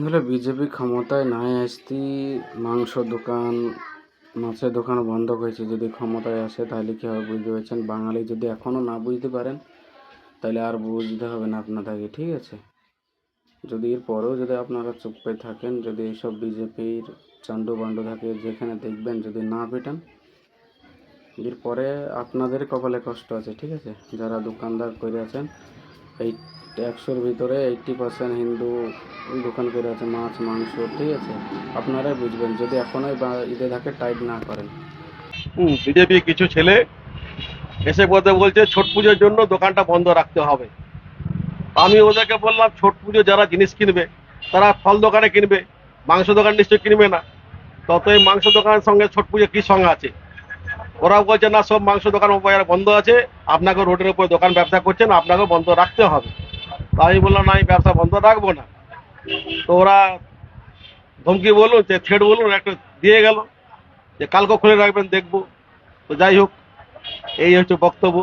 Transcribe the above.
হলে বিজেপি ক্ষমতায় নাই আসতি মাংস দোকান মাছের দোকান বন্ধ করেছে। যদি ক্ষমতায় আসে তাহলে কী হবে বুঝতে পারছেন। বাঙালি যদি এখনও না বুঝতে পারেন তাহলে আর বুঝতে হবে না আপনাদেরকে, ঠিক আছে? যদি এর পরেও যদি আপনারা চুপ করে থাকেন, যদি এইসব বিজেপির চান্ডু বান্ডু থাকে যেখানে দেখবেন যদি না পেটান, এরপরে আপনাদের কপালে কষ্ট আছে, ঠিক আছে? যারা দোকানদার করে আছেন, এই 100-র ভিতরে 80% হিন্দু দোকান করে আছে মাছ মাংস, ঠিক আছে? আপনারাই বুঝবেন যদি এখনই বা ঈদে থাকে টাইট না করেন। বিজেপি কিছু ছেলে এসে বলছে ছট পুজোর জন্য দোকানটা বন্ধ রাখতে হবে। আমি ওদেরকে বললাম ছট পুজো যারা জিনিস কিনবে তারা ফল দোকানে কিনবে, মাংস দোকান নিশ্চয়ই কিনবে না। তত এই মাংস দোকানের সঙ্গে ছট পুজো কি সঙ্গে আছে? ওরা বলছে না সব মাংস দোকান বন্ধ আছে, আপনাকে রোডের উপর দোকান ব্যবসা করছেন, আপনাকে বন্ধ রাখতে হবে। তা আমি বললাম না, আমি ব্যবসা বন্ধ রাখবো না। তো ওরা ধমকি বলুন যে থ্রেড বলুন একটা দিয়ে গেল যে কালকে খুলে রাখবেন দেখবো। তো যাই হোক, এই হচ্ছে বক্তব্য।